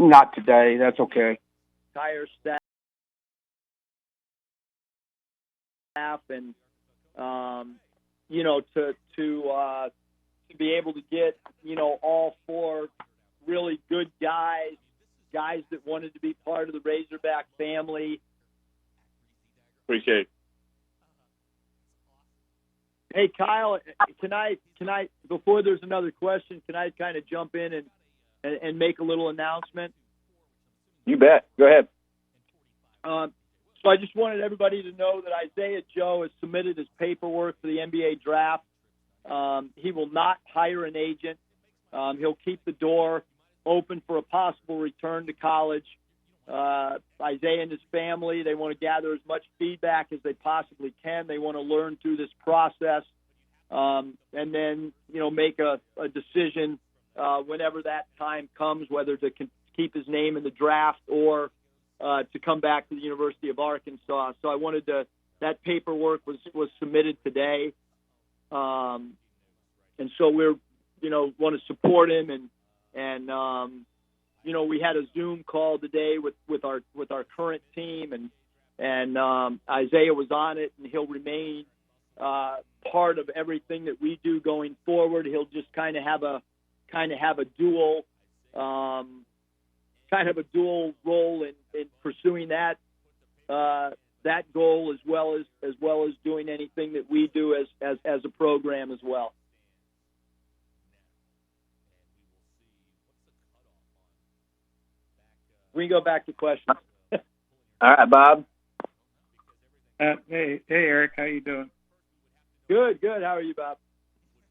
Not today. That's okay. Entire staff, and to be able to get all four really good guys that wanted to be part of the Razorback family. Appreciate it. Hey, Kyle, can I before there's another question, can I kind of jump in and make a little announcement? You bet. Go ahead. So I just wanted everybody to know that Isaiah Joe has submitted his paperwork for the NBA draft. He will not hire an agent. He'll keep the door open for a possible return to college. Isaiah and his family, they want to gather as much feedback as they possibly can. They want to learn through this process, and then make a decision whenever that time comes, whether to keep his name in the draft or to come back to the University of Arkansas. So I wanted to. That paperwork was submitted today, and so we're want to support him and we had a Zoom call today with our current team, and Isaiah was on it, and he'll remain part of everything that we do going forward. He'll just kind of have a dual role in pursuing that goal as well as doing anything that we do as a program as well. We can go back to questions. All right, Bob. Hey, Eric, how you doing? Good. How are you, Bob?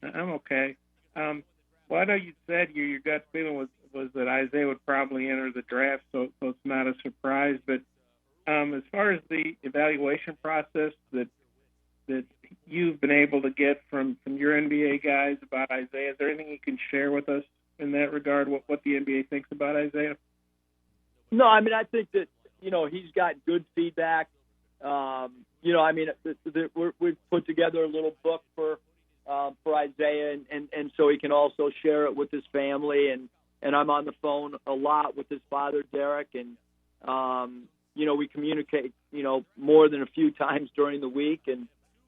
I'm okay. Well, I know you said your gut feeling was that Isaiah would probably enter the draft, so it's not a surprise. But as far as the evaluation process that you've been able to get from your NBA guys about Isaiah, is there anything you can share with us in that regard? What the NBA thinks about Isaiah? No, I mean, I think that, he's got good feedback. We've put together a little book for Isaiah, and so he can also share it with his family. And I'm on the phone a lot with his father, Derek, and, we communicate, more than a few times during the week, and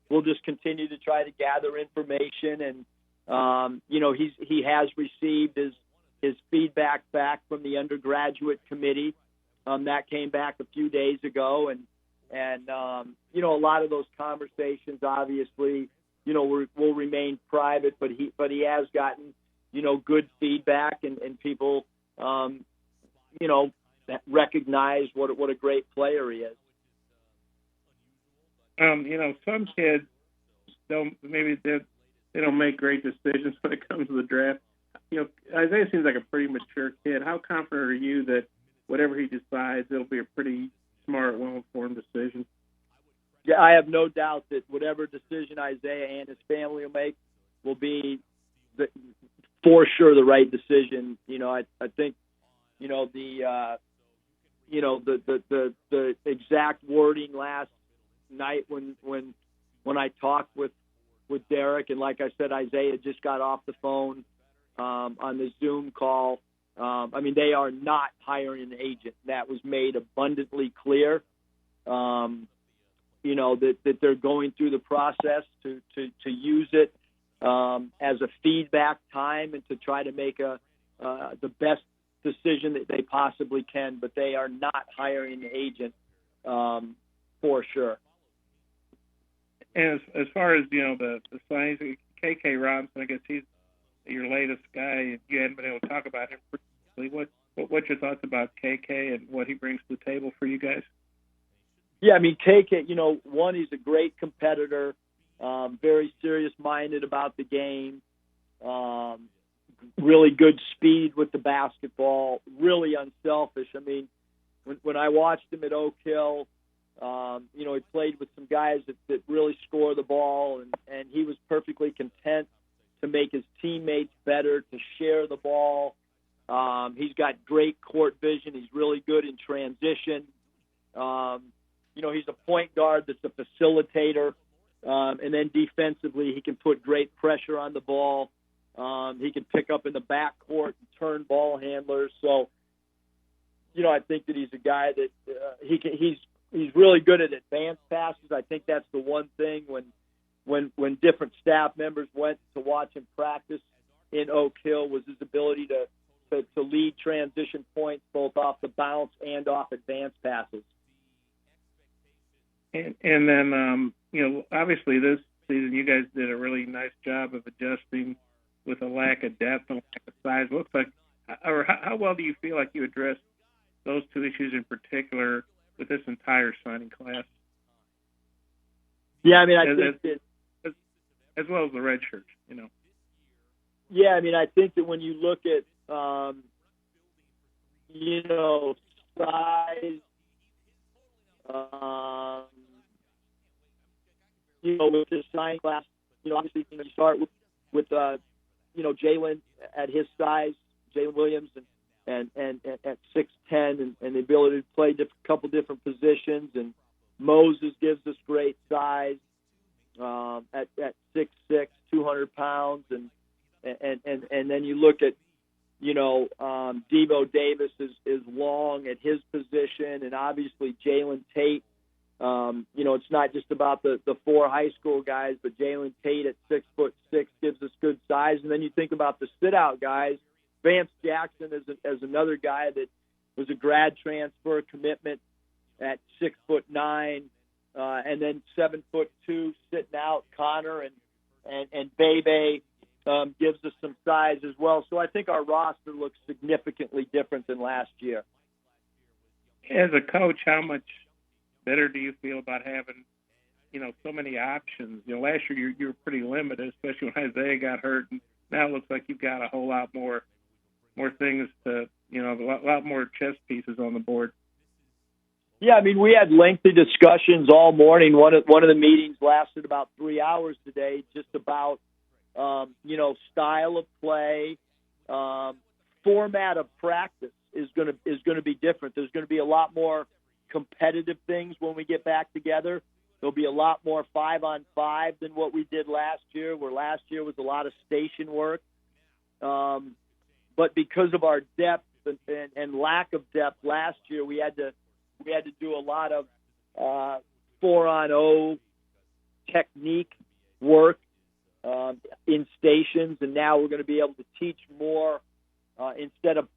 we'll just continue to try to gather information. And, he has received his feedback back from the undergraduate committee. That came back a few days ago, and a lot of those conversations obviously, will remain private, but he has gotten, good feedback, and people, that recognize what a great player he is. Some kids they don't make great decisions when it comes to the draft. Isaiah seems like a pretty mature kid. How confident are you that whatever he decides, it'll be a pretty smart, well-informed decision? Yeah, I have no doubt that whatever decision Isaiah and his family will make will be for sure the right decision. I think, the exact wording last night when I talked with Derek, and like I said, Isaiah just got off the phone on the Zoom call. They are not hiring an agent. That was made abundantly clear. That they're going through the process to use it as a feedback time and to try to make the best decision that they possibly can. But they are not hiring an agent for sure. And as far as the signs, KK Robinson, I guess he's your latest guy. You hadn't been able to talk about him previously. What's your thoughts about KK and what he brings to the table for you guys? Yeah, KK, one, he's a great competitor, very serious-minded about the game, really good speed with the basketball, really unselfish. When I watched him at Oak Hill, he played with some guys that really score the ball, and he was perfectly content to make his teammates better, to share the ball. He's got great court vision. He's really good in transition. He's a point guard that's a facilitator. And then defensively, he can put great pressure on the ball. He can pick up in the backcourt and turn ball handlers. So, I think that he's a guy that he's really good at advanced passes. I think that's the one thing when different staff members went to watch him practice in Oak Hill was his ability to lead transition points both off the bounce and off advanced passes. And then, obviously this season you guys did a really nice job of adjusting with a lack of depth and lack of size. Looks like, or how well do you feel like you addressed those two issues in particular with this entire signing class? Yeah, I mean, I think that, as well as the red shirts, Yeah, I mean, I think that when you look at, size, with this signing class, obviously, you start with Jalen at his size, Jalen Williams, and at 6'10", and the ability to play a couple different positions, and Moses gives us great size at 6'6", 200 pounds, and then you look at Devo Davis is long at his position, and obviously Jalen Tate. It's not just about the four high school guys, but Jalen Tate at 6'6" gives us good size. And then you think about the sit-out guys. Vance Jackson as another guy that was a grad transfer commitment at 6'9", and then 7'2" sitting out. Connor and Bebe gives us some size as well. So I think our roster looks significantly different than last year. As a coach, how much better do you feel about having, so many options? Last year you were pretty limited, especially when Isaiah got hurt, and now it looks like you've got a whole lot more things to, a lot more chess pieces on the board. Yeah, I mean, we had lengthy discussions all morning. One of the meetings lasted about 3 hours today, just about style of play, format of practice is going to be different. There's going to be a lot more competitive things when we get back together. There'll be a lot more 5-on-5 than what we did last year, where last year was a lot of station work. But because of our depth and lack of depth last year, we had to do a lot of 4-on-0 technique work in stations, and now we're going to be able to teach more instead of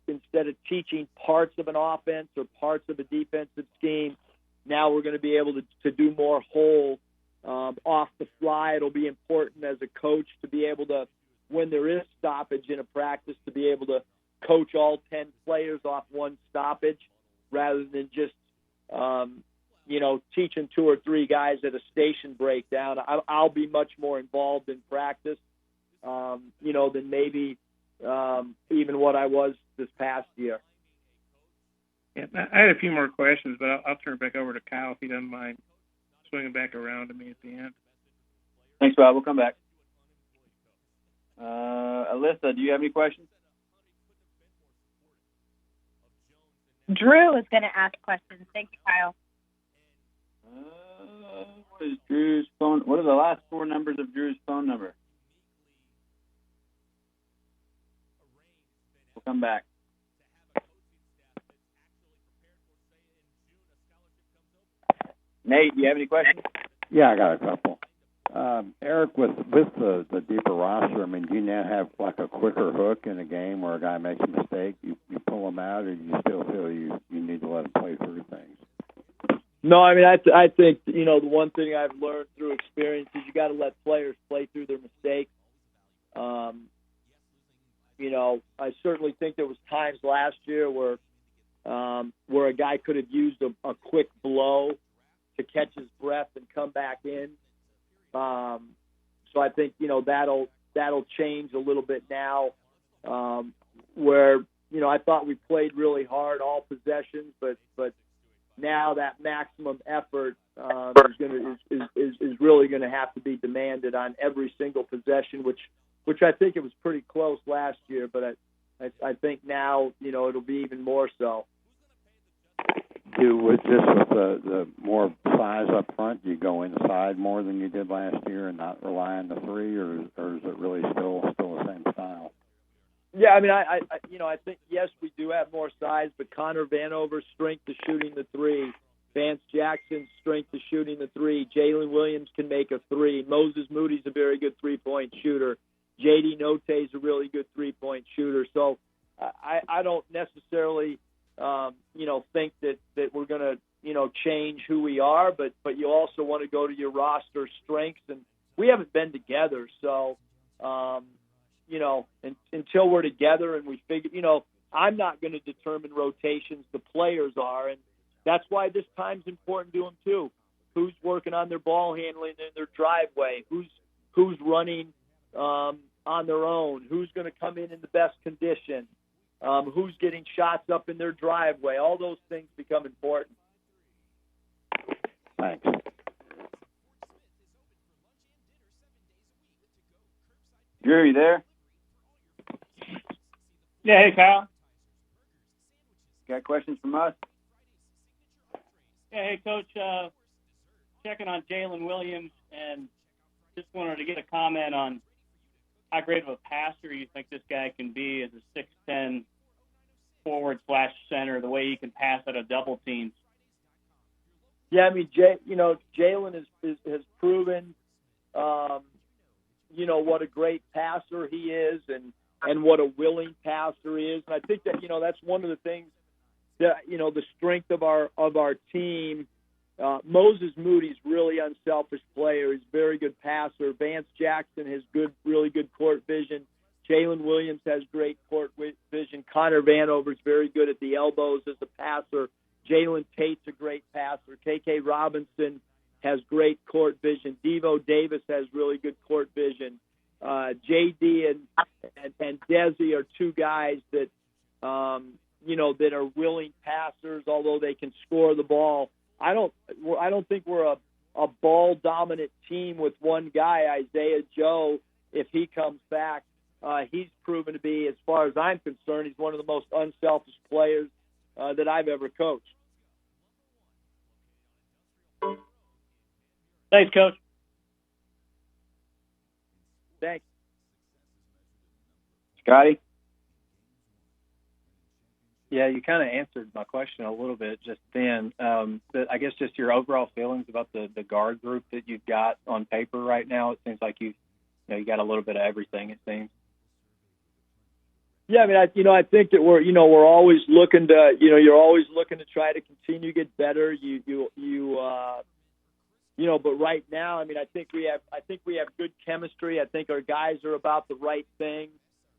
teaching parts of an offense or parts of a defensive scheme. Now we're going to be able to do more whole off the fly. It'll be important as a coach to be able to, when there is stoppage in a practice, to be able to coach all 10 players off one stoppage rather than just teaching 2 or 3 guys at a station breakdown. I'll be much more involved in practice, than maybe even what I was this past year. Yeah, I had a few more questions, but I'll turn it back over to Kyle if he doesn't mind swinging back around to me at the end. Thanks, Bob. We'll come back. Alyssa, do you have any questions? Drew is going to ask questions. Thank you, Kyle. What is Drew's phone? What are the last 4 numbers of Drew's phone number? We'll come back. Nate, do you have any questions? Yeah, I got a couple. Eric, with the deeper roster, I mean, do you now have like a quicker hook in a game where a guy makes a mistake, you pull him out, or you still feel you need to let him play through things? No, I mean, I think, the one thing I've learned through experience is you got to let players play through their mistakes. I certainly think there was times last year where a guy could have used a quick blow to catch his breath and come back in. So I think, that'll change a little bit now, where, I thought we played really hard all possessions, but now that maximum effort is really going to have to be demanded on every single possession, which I think it was pretty close last year, but I think now, it'll be even more so. With the more size up front, you go inside more than you did last year and not rely on the 3, or is it really still the same style? Yeah, I mean, I think, yes, we do have more size, but Connor Vanover's strength is shooting the three. Vance Jackson's strength is shooting the three. Jalen Williams can make a three. Moses Moody's a very good three-point shooter. J.D. Note's a really good three-point shooter. So I don't necessarily, think that we're going to, change who we are, but you also want to go to your roster strengths, and we haven't been together. So, until we're together and we figure, I'm not going to determine rotations. The players are, and that's why this time's important to them too. Who's working on their ball handling in their driveway? Who's running on their own? Who's going to come in the best condition? Who's getting shots up in their driveway? All those things become important. Thanks. Drew, are you there? Yeah, hey, Kyle. Got questions from us? Yeah, hey, Coach. Checking on Jalen Williams, and just wanted to get a comment on how great of a passer you think this guy can be as a 6'10" forward/center, the way he can pass out of double teams. Yeah, I mean, Jalen has proven, what a great passer he is, and what a willing passer he is. And I think that that's one of the things that the strength of our team. Moses Moody's really unselfish player. He's a very good passer. Vance Jackson has really good court vision. Jalen Williams has great court vision. Connor Vanover's very good at the elbows as a passer. Jalen Tate's a great passer. KK Robinson has great court vision. Devo Davis has really good court vision. JD and Desi are two guys that, that are willing passers, although they can score the ball. I don't think we're a ball dominant team with one guy, Isaiah Joe. If he comes back, he's proven to be, as far as I'm concerned, he's one of the most unselfish players that I've ever coached. Thanks, Coach. Thanks. Scotty? Yeah, you kind of answered my question a little bit just then. But I guess just your overall feelings about the guard group that you've got on paper right now. It seems like you got a little bit of everything, it seems. Yeah, I mean, I think that we're always looking to, you're always looking to try to continue to get better. But right now, I mean, I think we have good chemistry. I think our guys are about the right things.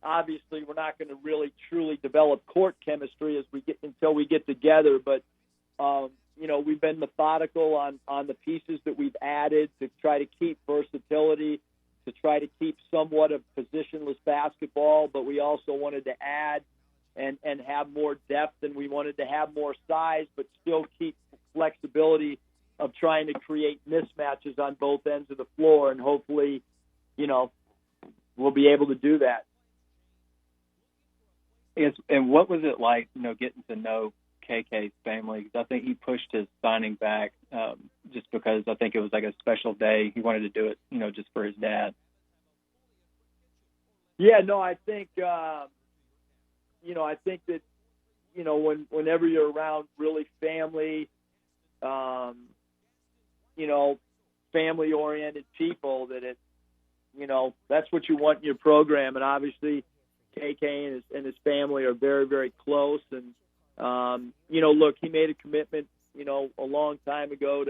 Obviously, we're not going to really truly develop court chemistry until we get together. But we've been methodical on the pieces that we've added to try to keep versatility, to try to keep somewhat of positionless basketball. But we also wanted to add and have more depth, and we wanted to have more size, but still keep flexibility of trying to create mismatches on both ends of the floor. And hopefully, we'll be able to do that. And what was it like, getting to know KK's family? Because I think he pushed his signing back just because I think it was like a special day. He wanted to do it, just for his dad. Yeah, no, I think, I think that, whenever you're around really family, family-oriented people, that that's what you want in your program. And obviously, KK and his family are very, very close. And, look, he made a commitment, a long time ago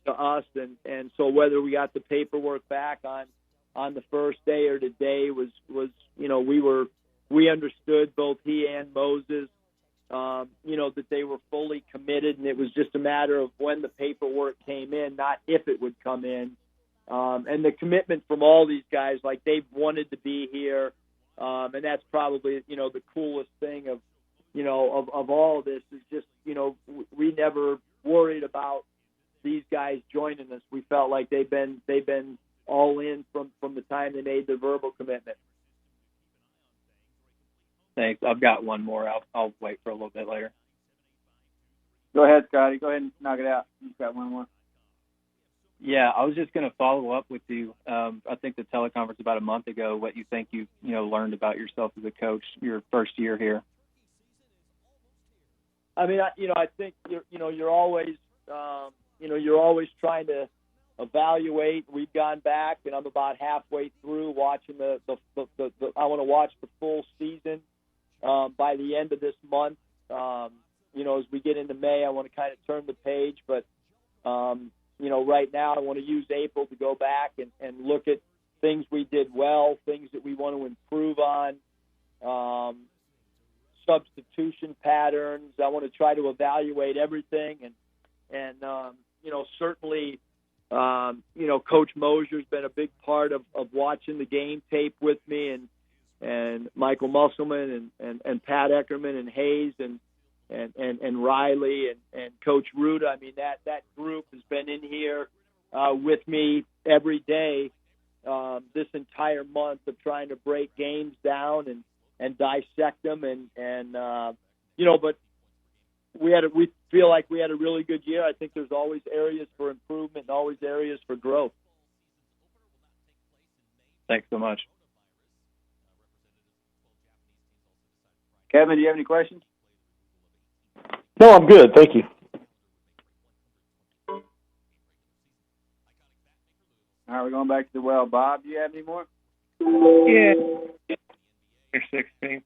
to us. And so whether we got the paperwork back on the first day or today was we understood, both he and Moses, that they were fully committed, and it was just a matter of when the paperwork came in, not if it would come in. And the commitment from all these guys, like they've wanted to be here. And that's probably, the coolest thing of all of this is just, we never worried about these guys joining us. We felt like they've been all in from the time they made the verbal commitment. Thanks. I've got one more. I'll wait for a little bit later. Go ahead, Scotty. Go ahead and knock it out. You've got one more. Yeah, I was just going to follow up with you. I think the teleconference about a month ago, what you think you learned about yourself as a coach your first year here. I mean, I think you're always trying to evaluate. We've gone back, and I'm about halfway through watching the I want to watch the full season by the end of this month. As we get into May, I want to kind of turn the page, but right now I want to use April to go back and look at things we did well, things that we want to improve on, substitution patterns. I want to try to evaluate everything, and certainly, Coach Mosier's been a big part of watching the game tape with me, and Michael Musselman and Pat Eckerman and Hayes and Riley and Coach Ruda. I mean, that group has been in here with me every day this entire month of trying to break games down and dissect them but we feel like we had a really good year. I think there's always areas for improvement and always areas for growth. Thanks so much. Kevin, do you have any questions? No, I'm good. Thank you. All right, we're going back to the well. Bob, do you have any more? Yeah. You're 16.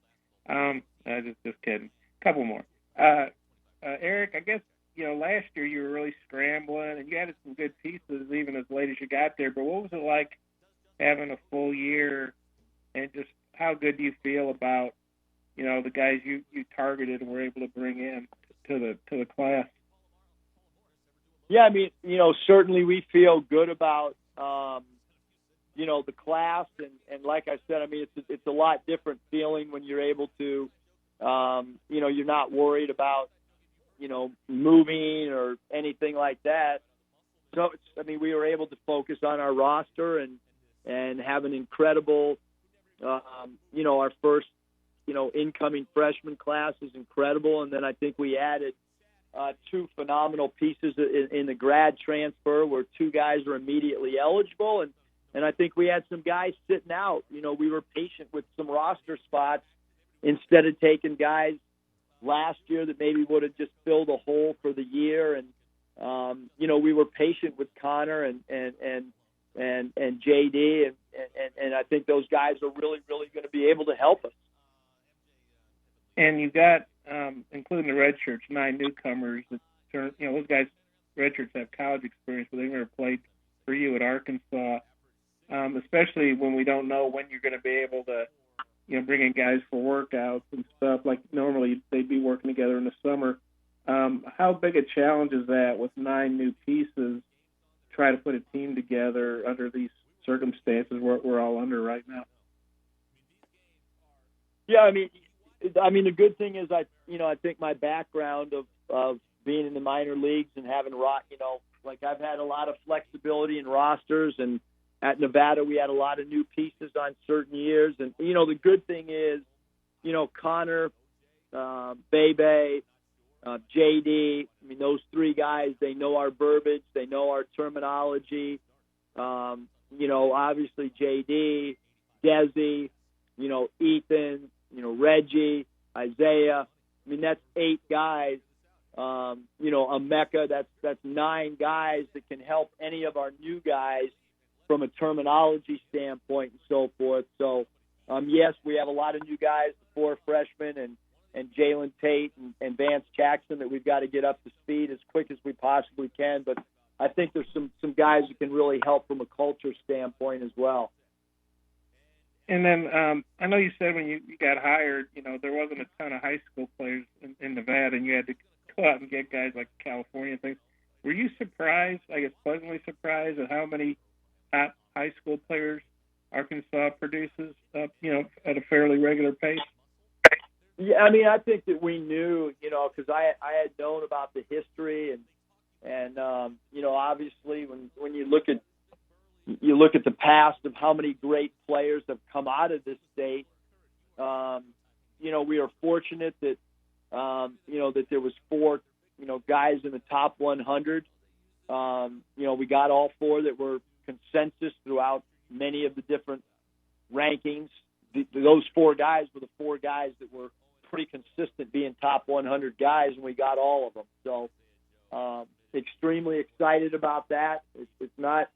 Just kidding. Couple more. Eric, I guess, last year you were really scrambling and you had some good pieces even as late as you got there, but what was it like having a full year, and just how good do you feel about, the guys you targeted and were able to bring in to the class? Yeah, I mean, certainly we feel good about, the class. And like I said, I mean, it's a lot different feeling when you're able to, you're not worried about, moving or anything like that. So, we were able to focus on our roster and have an incredible, our first, incoming freshman class is incredible. And then I think we added two phenomenal pieces in the grad transfer where two guys are immediately eligible. And I think we had some guys sitting out. We were patient with some roster spots instead of taking guys last year that maybe would have just filled a hole for the year. And, we were patient with Connor and JD. And I think those guys are really, really going to be able to help us. And you got, including the red shirts, 9 newcomers that turn, those guys, red shirts have college experience, but they've never played for you at Arkansas, especially when we don't know when you're going to be able to, bring in guys for workouts and stuff. Like normally they'd be working together in the summer. How big a challenge is that with 9 new pieces, try to put a team together under these circumstances we're all under right now? Yeah, I mean, the good thing is I think my background of being in the minor leagues and having I've had a lot of flexibility in rosters, and at Nevada we had a lot of new pieces on certain years. And the good thing is, Connor, Bebe, JD. I mean, those 3 guys, they know our verbiage, they know our terminology. Obviously JD, Desi, Ethan, Reggie, Isaiah. I mean, that's 8 guys. A Mecca, that's 9 guys that can help any of our new guys from a terminology standpoint and so forth. So, yes, we have a lot of new guys, 4 freshmen and Jalen Tate and Vance Jackson that we've got to get up to speed as quick as we possibly can. But I think there's some guys that can really help from a culture standpoint as well. And then I know you said when you got hired, there wasn't a ton of high school players in Nevada, and you had to go out and get guys like California and things. Were you surprised, I guess pleasantly surprised, at how many top high school players Arkansas produces, at a fairly regular pace? Yeah, I mean, I think that we knew, because I had known about the history and obviously when you look at the past of how many great players have come out of this state. We are fortunate that, that there was 4, guys in the top 100 We got all four that were consensus throughout many of the different rankings. Those four guys were the four guys that were pretty consistent being top 100 guys, and we got all of them. So extremely excited about that. It's not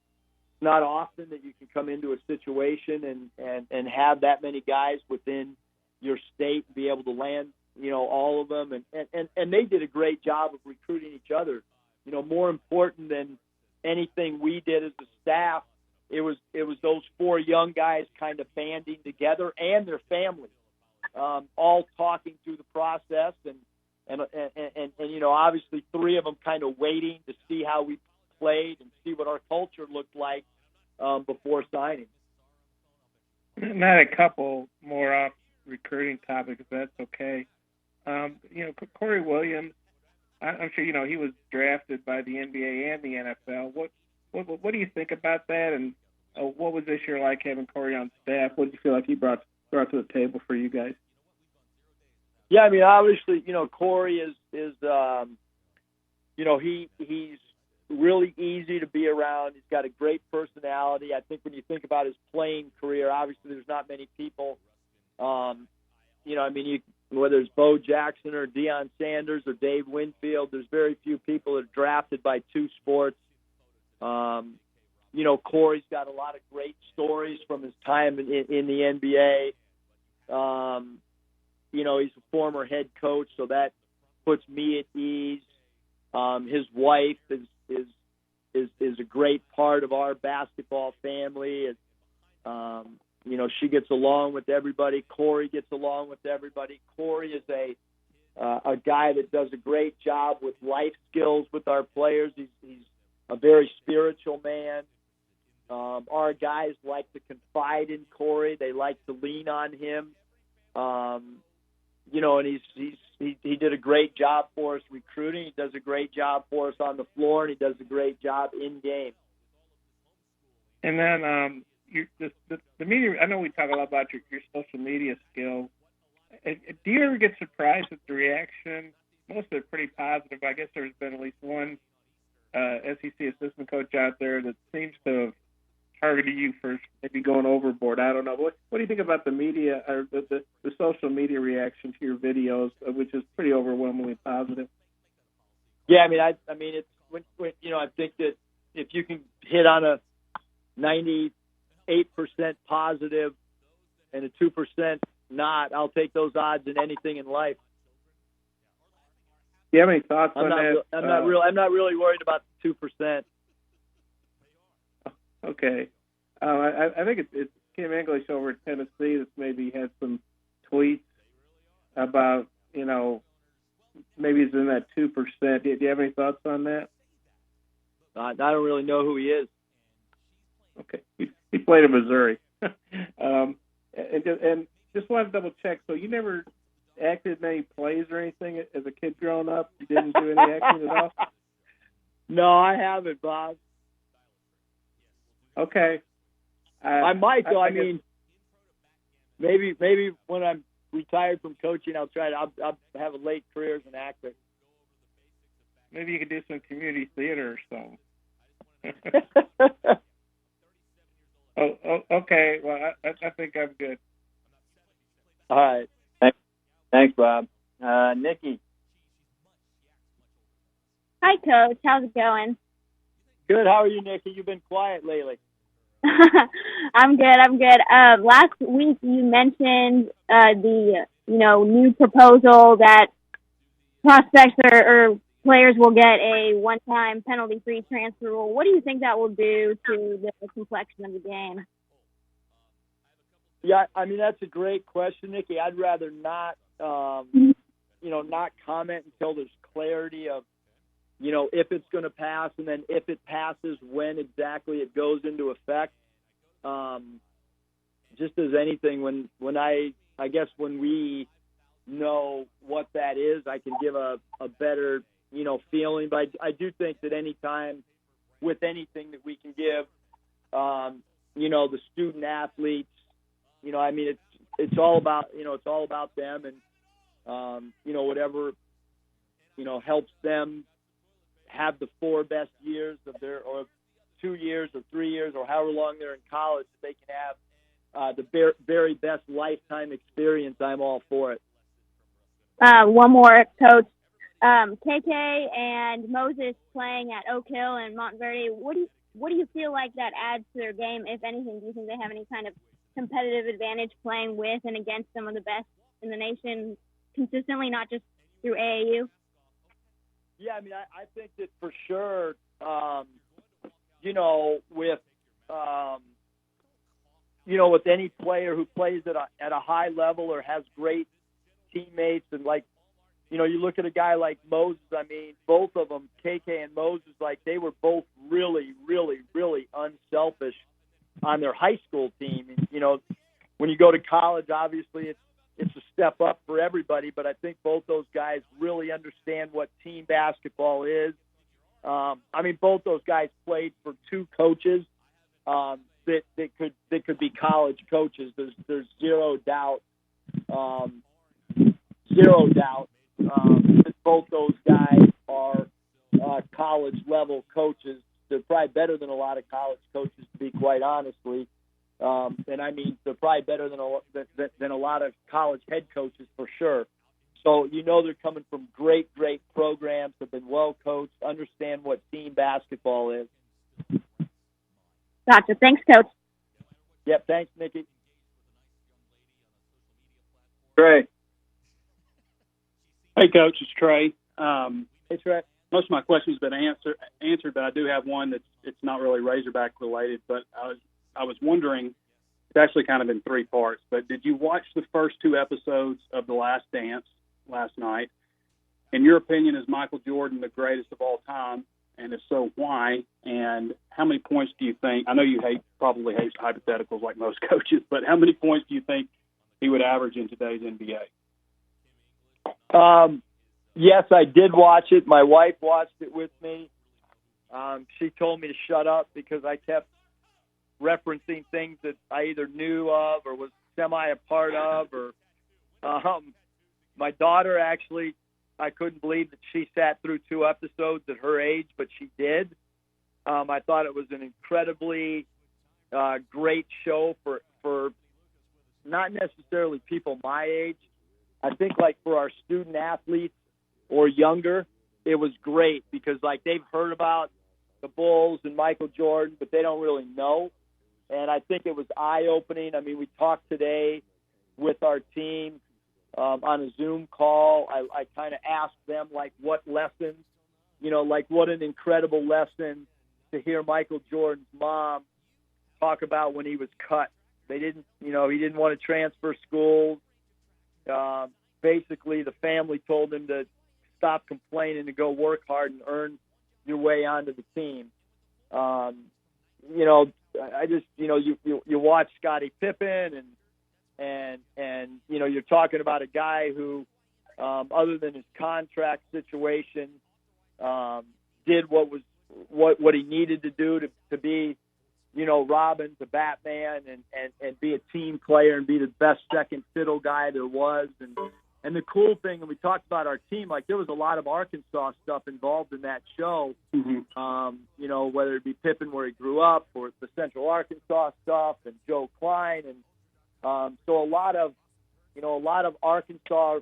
often that you can come into a situation and have that many guys within your state and be able to land, all of them. And they did a great job of recruiting each other. More important than anything we did as a staff, it was those four young guys kind of banding together and their families, all talking through the process and obviously three of them kind of waiting to see how we played and see what our culture looked like before signing. Not a couple more off recruiting topics, if that's okay. Corey Williams, I'm sure he was drafted by the NBA and the NFL. What do you think about that? And what was this year like having Corey on staff? What did you feel like he brought to the table for you guys? Yeah, I mean, obviously, Corey is he's really easy to be around. He's got a great personality. I think when you think about his playing career, obviously there's not many people, whether it's Bo Jackson or Deion Sanders or Dave Winfield, there's very few people that are drafted by two sports. Corey's got a lot of great stories from his time in the NBA. He's a former head coach, so that puts me at ease. His wife is a great part of our basketball family. She gets along with everybody. Corey gets along with everybody. Corey is a guy that does a great job with life skills with our players. He's a very spiritual man. Our guys like to confide in Corey. They like to lean on him. And he did a great job for us recruiting. He does a great job for us on the floor, and he does a great job in game. And then the media. I know we talk a lot about your social media skills. Do you ever get surprised at the reaction? Most of it pretty positive. I guess there's been at least one SEC assistant coach out there that seems to have targeted you for maybe going overboard. I don't know. What do you think about the media or the social media reaction to your videos, which is pretty overwhelmingly positive? Yeah, I mean, it's when I think that if you can hit on a 98% positive and a 2% not, I'll take those odds in anything in life. Do you have any thoughts on that? I'm not really worried about the 2%. Okay. I think it's Kim English over at Tennessee that's maybe had some tweets about, maybe it's in that 2%. Do you have any thoughts on that? I don't really know who he is. Okay. He played in Missouri. And just wanted to double check. So you never acted in any plays or anything as a kid growing up? You didn't do any acting at all? No, I haven't, Bob. Okay. I might, though. I mean, maybe when I'm retired from coaching, I'll have a late career as an actor. Maybe you could do some community theater or something. Okay. Well, I think I'm good. All right. Thanks, Bob. Nikki. Hi, Coach. How's it going? Good. How are you, Nikki? You've been quiet lately. I'm good. Last week you mentioned the new proposal that prospects or players will get a one-time penalty-free transfer rule. What do you think that will do to the complexion of the game? Yeah, I mean, that's a great question, Nikki. I'd rather not, not comment until there's clarity of, if it's going to pass, and then if it passes, when exactly it goes into effect. Just as anything, when I guess when we know what that is, I can give a better, feeling. But I do think that any time with anything that we can give, the student athletes, it's all about them, and whatever helps them have the 4 best years of their, or 2 years or 3 years or however long they're in college, that they can have the very best lifetime experience, I'm all for it. One more, Coach. KK and Moses playing at Oak Hill and Montverde, what do you feel like that adds to their game, if anything? Do you think they have any kind of competitive advantage playing with and against some of the best in the nation consistently, not just through AAU? Yeah, I mean, I think that for sure, with any player who plays at a high level or has great teammates, and you look at a guy like Moses, I mean, both of them, KK and Moses, they were both really, really, really unselfish on their high school team. And, when you go to college, obviously it's a step up for everybody, but I think both those guys really understand what team basketball is. I mean, both those guys played for 2 coaches that could be college coaches. There's zero doubt that both those guys are college level coaches. They're probably better than a lot of college coaches, to be quite honestly. And I mean, they're probably better than a lot of college head coaches for sure. So they're coming from great programs, have been well coached, understand what team basketball is. Gotcha. Thanks, Coach. Yep. Thanks, Nikki. Great. Hey, Coach, it's Trey. Hey, Trey. Most of my questions have been answered, but I do have one it's not really Razorback related. But I was wondering, it's actually kind of in 3 parts. But did you watch the first 2 episodes of The Last Dance last night? In your opinion, is Michael Jordan the greatest of all time? And if so, why? And how many points do you think? I know you probably hate hypotheticals like most coaches, but how many points do you think he would average in today's NBA? Yes, I did watch it. My wife watched it with me. She told me to shut up because I kept referencing things that I either knew of or was semi a part of. Or my daughter, actually, I couldn't believe that she sat through 2 episodes at her age, but she did. I thought it was an incredibly great show for not necessarily people my age. I think for our student athletes or younger, it was great because they've heard about the Bulls and Michael Jordan, but they don't really know. And I think it was eye-opening. I mean, we talked today with our team on a Zoom call. I kind of asked them what lessons, what an incredible lesson to hear Michael Jordan's mom talk about when he was cut. They didn't, he didn't want to transfer schools. Basically, the family told him to stop complaining and go work hard and earn your way onto the team. I just, you watch Scottie Pippen and you're talking about a guy who, other than his contract situation, did what he needed to do to be, Robin to Batman and be a team player and be the best second fiddle guy there was. And the cool thing, and we talked about our team, there was a lot of Arkansas stuff involved in that show. Mm-hmm. Whether it be Pippen where he grew up or the Central Arkansas stuff and Joe Klein. And so a lot of Arkansas,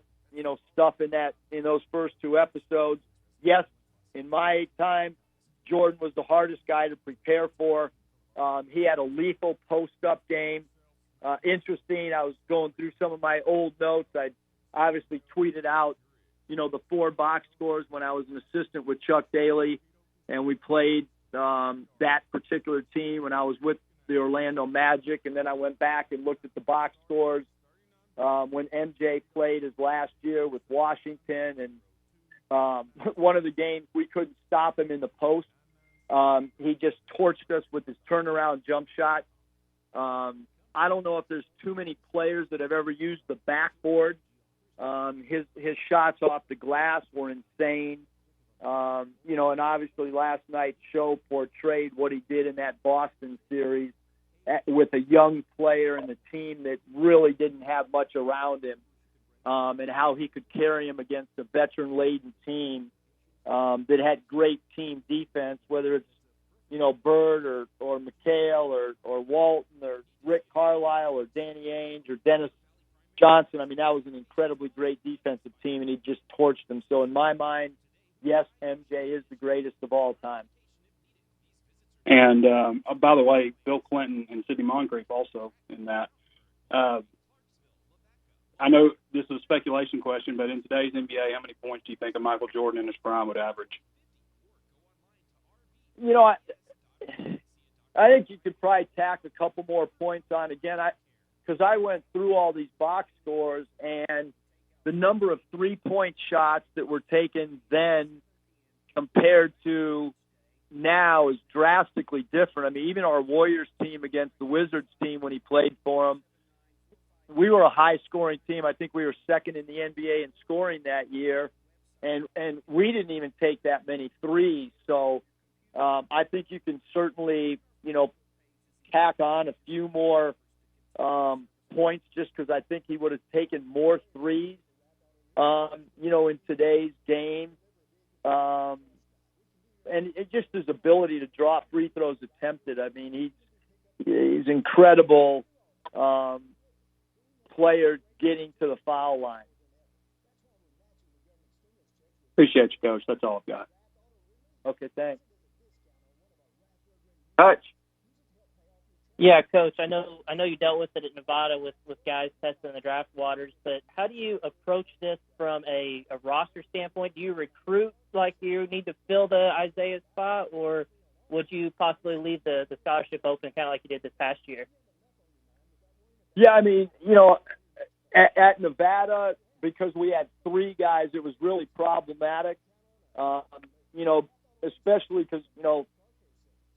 stuff in those first 2 episodes. Yes, in my time, Jordan was the hardest guy to prepare for. He had a lethal post-up game. Interesting, I was going through some of my old notes. I obviously tweeted out, the 4 box scores when I was an assistant with Chuck Daly, and we played that particular team when I was with the Orlando Magic, and then I went back and looked at the box scores when MJ played his last year with Washington, and one of the games we couldn't stop him in the post. He just torched us with his turnaround jump shot. I don't know if there's too many players that have ever used the backboard. His shots off the glass were insane. And obviously last night's show portrayed what he did in that Boston series with a young player and a team that really didn't have much around him, and how he could carry him against a veteran-laden team that had great team defense, whether it's, Bird or McHale or Walton or Rick Carlisle or Danny Ainge or Dennis Johnson. I mean, that was an incredibly great defensive team, and he just torched them. So in my mind, yes, MJ is the greatest of all time. And by the way, Bill Clinton and Sidney Moncrief also in that. I know this is a speculation question, but in today's NBA, how many points do you think a Michael Jordan in his prime would average? I think you could probably tack a couple more points on again. Because I went through all these box scores, and the number of three-point shots that were taken then compared to now is drastically different. I mean, even our Warriors team against the Wizards team when he played for them, we were a high-scoring team. I think we were second in the NBA in scoring that year, and we didn't even take that many threes. So I think you can certainly, tack on a few more points just because I think he would have taken more threes, in today's game. And it just his ability to draw free throws attempted. I mean, he's incredible player getting to the foul line. Appreciate you, Coach. That's all I've got. Okay, thanks. Coach. Yeah, Coach, I know you dealt with it at Nevada with guys testing the draft waters, but how do you approach this from a roster standpoint? Do you recruit like you need to fill the Isaiah spot, or would you possibly leave the scholarship open kind of like you did this past year? Yeah, I mean, at Nevada, because we had three guys, it was really problematic, especially because,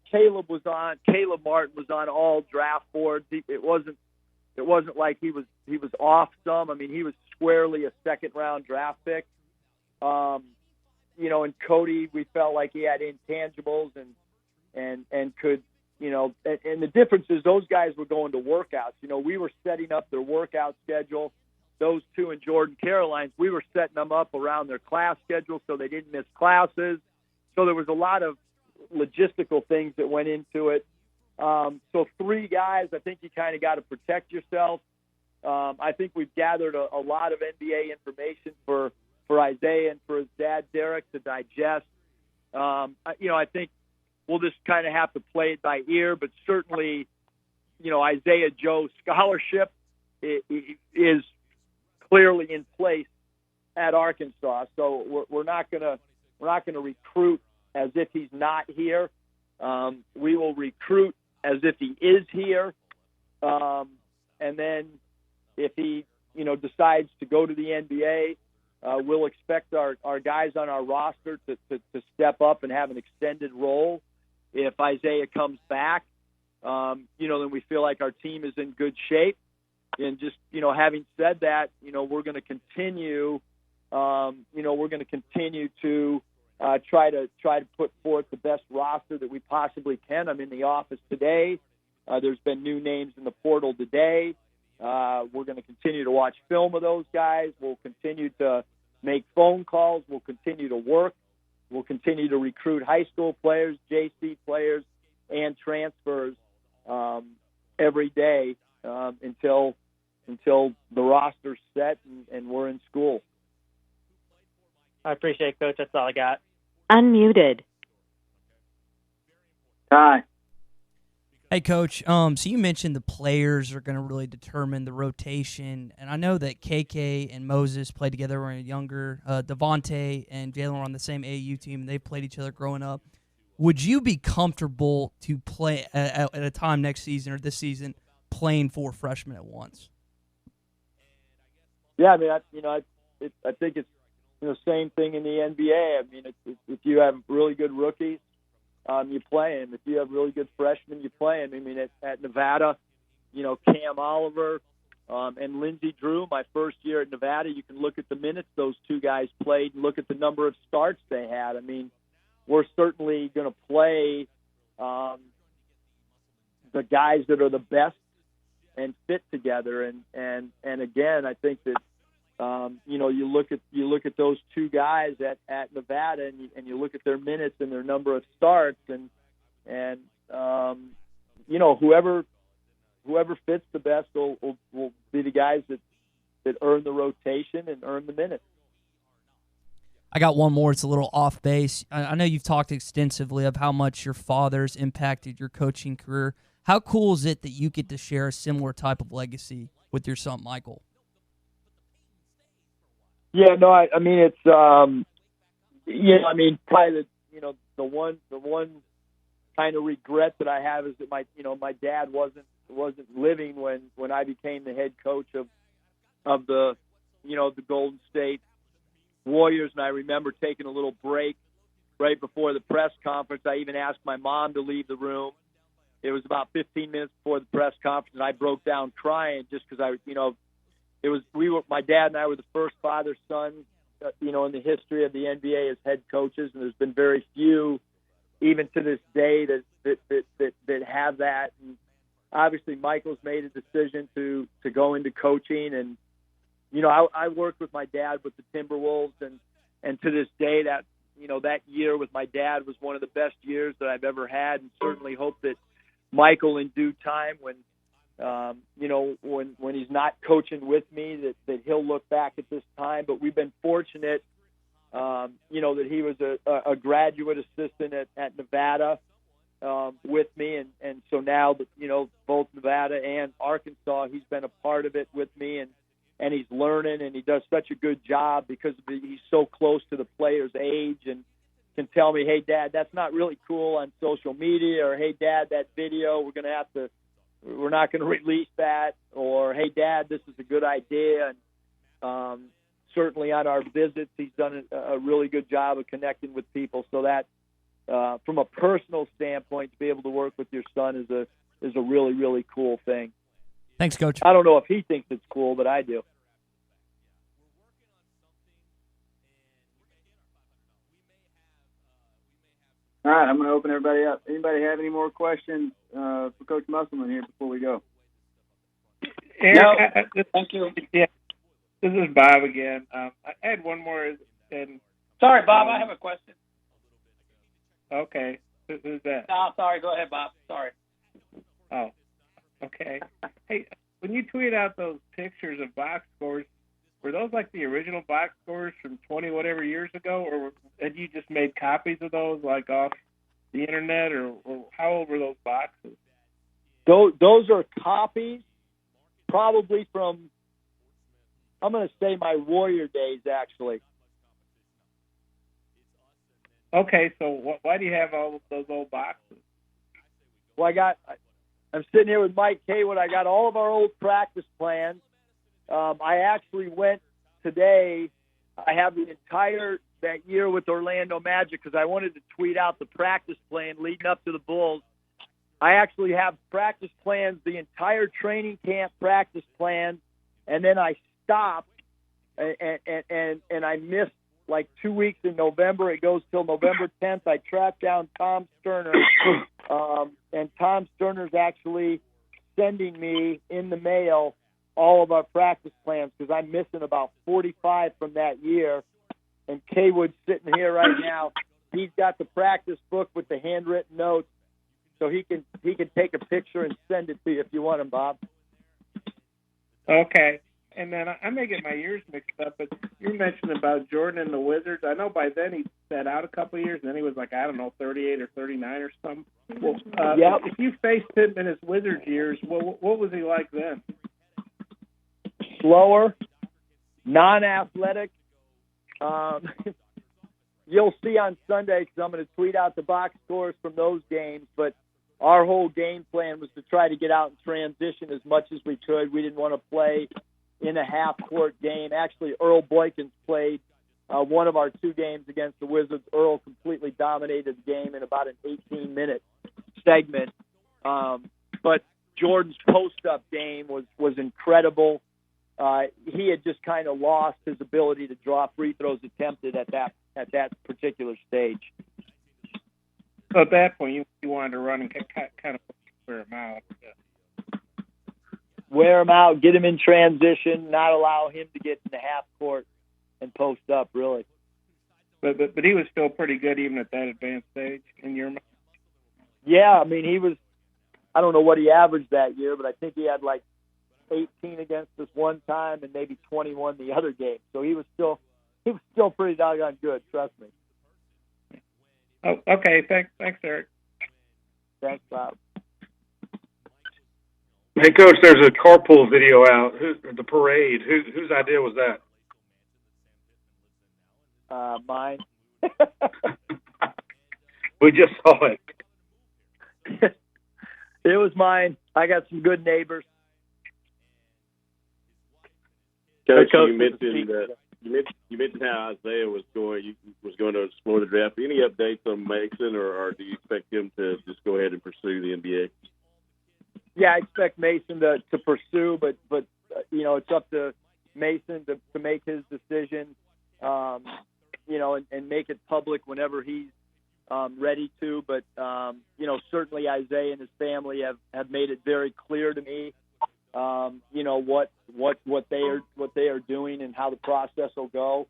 Caleb Martin was on all draft boards. It wasn't like he was off some. I mean, he was squarely a second round draft pick. And Cody, we felt like he had intangibles and could, and the difference is those guys were going to workouts. We were setting up their workout schedule. Those two and Jordan Caroline's, we were setting them up around their class schedule so they didn't miss classes. So there was a lot of logistical things that went into it. So three guys, I think you kind of got to protect yourself. I think we've gathered a lot of NBA information for Isaiah and for his dad, Derek, to digest. I think we'll just kind of have to play it by ear, but certainly, Isaiah Joe's scholarship is clearly in place at Arkansas. So we're not going to recruit as if he's not here. We will recruit as if he is here. And then if he, decides to go to the NBA, we'll expect our guys on our roster to step up and have an extended role. If Isaiah comes back, then we feel like our team is in good shape. And just, having said that, we're going to continue, to try to put forth the best roster that we possibly can. I'm in the office today. There's been new names in the portal today. We're going to continue to watch film of those guys. We'll continue to make phone calls. We'll continue to work. We'll continue to recruit high school players, JC players, and transfers every day until the roster's set and we're in school. I appreciate it, Coach. That's all I got. Unmuted. Hi. Hey, Coach. So you mentioned the players are going to really determine the rotation, and I know that KK and Moses played together when they were younger. Devontae and Jalen were on the same AAU team, and they played each other growing up. Would you be comfortable to play at a time next season or this season playing 4 freshmen at once? Yeah, I mean, I think it's same thing in the NBA. I mean, if you have really good rookies, you play them. If you have really good freshmen, you play them. I mean, at Nevada, Cam Oliver and Lindsey Drew, my first year at Nevada, you can look at the minutes those two guys played and look at the number of starts they had. I mean, we're certainly going to play the guys that are the best and fit together. And again, I think that, you look at those two guys at Nevada, and you look at their minutes and their number of starts, and whoever fits the best will be the guys that earn the rotation and earn the minutes. I got one more. It's a little off base. I know you've talked extensively of how much your father's impacted your coaching career. How cool is it that you get to share a similar type of legacy with your son, Michael? Yeah, no, I mean, it's, probably the one kind of regret that I have is that my dad wasn't living when I became the head coach of the Golden State Warriors. And I remember taking a little break right before the press conference. I even asked my mom to leave the room. It was about 15 minutes before the press conference, and I broke down crying just because my dad and I were the first father-son, in the history of the NBA as head coaches, and there's been very few, even to this day, that have that. And obviously, Michael's made a decision to go into coaching, and I worked with my dad with the Timberwolves, and to this day, that year with my dad was one of the best years that I've ever had, and certainly hope that Michael, in due time, when he's not coaching with me, that he'll look back at this time. But we've been fortunate, that he was a graduate assistant at Nevada with me, and so now both Nevada and Arkansas, he's been a part of it with me, and he's learning, and he does such a good job because he's so close to the player's age and can tell me, hey, Dad, that's not really cool on social media, or hey, Dad, that video, we're not going to release that, or hey, Dad, this is a good idea. And certainly on our visits, he's done a really good job of connecting with people. So that, from a personal standpoint, to be able to work with your son is a really, really cool thing. Thanks, Coach. I don't know if he thinks it's cool, but I do. All right, I'm going to open everybody up. Anybody have any more questions for Coach Musselman here before we go? Eric, Thank you. Yeah, this is Bob again. I had one more. Sorry, Bob, I have a question. Okay. Who's that? No, sorry. Go ahead, Bob. Sorry. Oh, okay. Hey, when you tweet out those pictures of box scores, were those like the original box scores from 20 whatever years ago, or had you just made copies of those like off the internet, or how old were those boxes? Those are copies, probably from, I'm going to say, my Warrior days, actually. Okay, so why do you have all of those old boxes? Well, I'm sitting here with Mike Haywood. I got all of our old practice plans. I actually went today. I have the entire that year with Orlando Magic because I wanted to tweet out the practice plan leading up to the Bulls. I actually have practice plans, the entire training camp practice plan, and then I stopped and I missed like 2 weeks in November. It goes till November 10th. I tracked down Tom Sterner, and Tom Sterner's actually sending me in the mail all of our practice plans because I'm missing about 45 from that year. And Kaywood's sitting here right now. He's got the practice book with the handwritten notes, so he can take a picture and send it to you if you want him, Bob. Okay. And then I may get my years mixed up, but you mentioned about Jordan and the Wizards. I know by then he sat out a couple of years, and then he was like, 38 or 39 or something. Well, If you faced him in his Wizards years, what was he like then? Slower, non-athletic. You'll see on Sunday because I'm going to tweet out the box scores from those games, but our whole game plan was to try to get out and transition as much as we could. We didn't want to play in a half-court game. Actually, Earl Boykins played one of our two games against the Wizards. Earl completely dominated the game in about an 18-minute segment. But Jordan's post-up game was incredible. He had just kind of lost his ability to draw free throws attempted at that particular stage. So at that point, you wanted to run and kind of wear him out. Wear him out, get him in transition, not allow him to get in the half post up, really. But he was still pretty good even at that advanced stage in your mind. Yeah, I mean, he was. I don't know what he averaged that year, but I think he had like 18 against us one time and maybe 21 the other game. So he was still pretty doggone good. Trust me. Oh, okay. Thanks, Eric. Thanks, Bob. Hey, Coach, there's a carpool video out. The parade. Whose idea was that? Mine. We just saw it. It was mine. I got some good neighbors. Coach, Coach, you mentioned how Isaiah was going to explore the draft. Any updates on Mason, or do you expect him to just go ahead and pursue the NBA? Yeah, I expect Mason to pursue, but it's up to Mason to make his decision, and make it public whenever he's ready to. But certainly Isaiah and his family have made it very clear to me, what they are doing and how the process will go.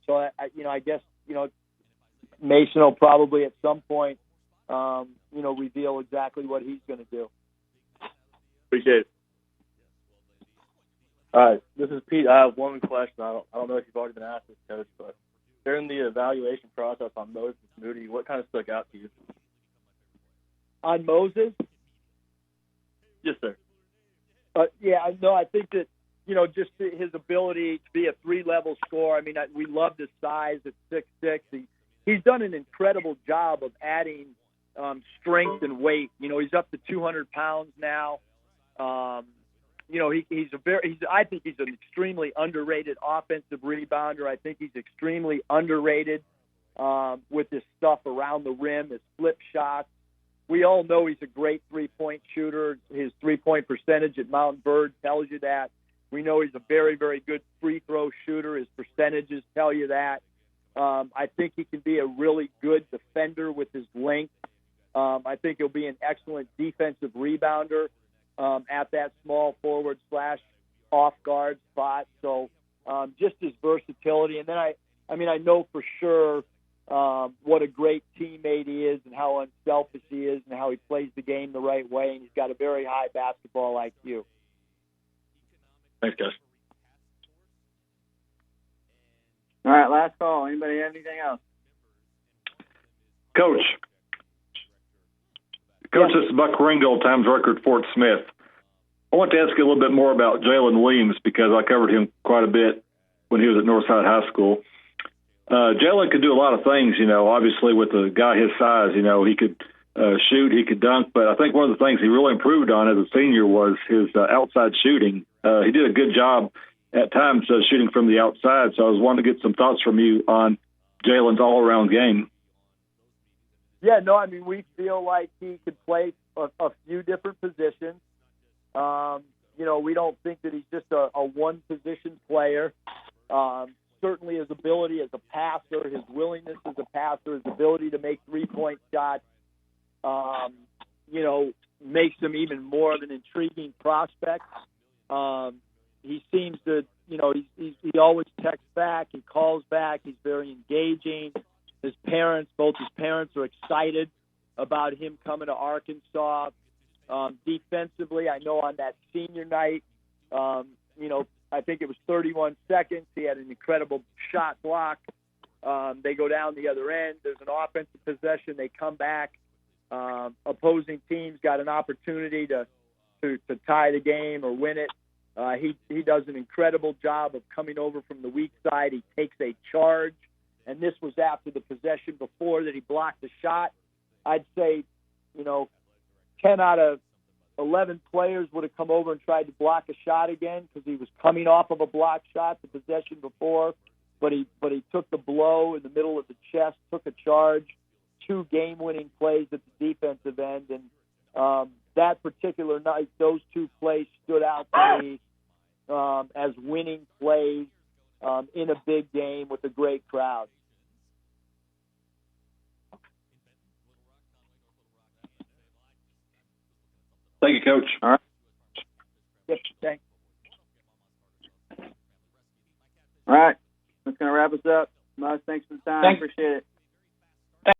So I guess Mason will probably at some point reveal exactly what he's going to do. Appreciate it. All right, this is Pete. I have one question. I don't know if you've already been asked this, Coach, but during the evaluation process on Moses Moody, what kind of stuck out to you? On Moses? Yes, sir. I think that, just his ability to be a three-level scorer. I mean, we love his size at 6'6". He's done an incredible job of adding strength and weight. He's up to 200 pounds now. I think he's an extremely underrated offensive rebounder. I think he's extremely underrated with his stuff around the rim, his flip shots. We all know he's a great three-point shooter. His three-point percentage at Mountain Bird tells you that. We know he's a very, very good free throw shooter. His percentages tell you that. I think he can be a really good defender with his length. I think he'll be an excellent defensive rebounder at that small forward / off guard spot. So just his versatility. And then I know for sure what a great teammate he is and how unselfish he is and how he plays the game the right way. And he's got a very high basketball IQ. Thanks, guys. All right, last call. Anybody have anything else? Coach, this is Buck Ringo, Times Record, Fort Smith. I want to ask you a little bit more about Jalen Williams because I covered him quite a bit when he was at Northside High School. Jalen could do a lot of things, obviously with a guy his size, he could shoot, he could dunk, but I think one of the things he really improved on as a senior was his outside shooting. He did a good job at times shooting from the outside, so I was wanting to get some thoughts from you on Jalen's all-around game. Yeah, no, I mean, we feel like he could play a few different positions. We don't think that he's just a one-position player. Certainly his ability as a passer, his willingness as a passer, his ability to make three-point shots, makes him even more of an intriguing prospect. He seems to, he always texts back, he calls back, he's very engaging. Both his parents are excited about him coming to Arkansas. Defensively, I know on that senior night, I think it was 31 seconds. He had an incredible shot block. They go down the other end. There's an offensive possession. They come back. Opposing teams got an opportunity to tie the game or win it. He does an incredible job of coming over from the weak side. He takes a charge, and this was after the possession before that he blocked the shot. I'd say, 10 out of 11 players would have come over and tried to block a shot again because he was coming off of a blocked shot the possession before, but he took the blow in the middle of the chest, took a charge, 2 game-winning plays at the defensive end, and that particular night, those 2 plays stood out to me as winning plays in a big game with a great crowd. Thank you, Coach. All right. Yes, thanks. That's going to wrap us up. Mus, thanks for the time. Thanks. Appreciate it.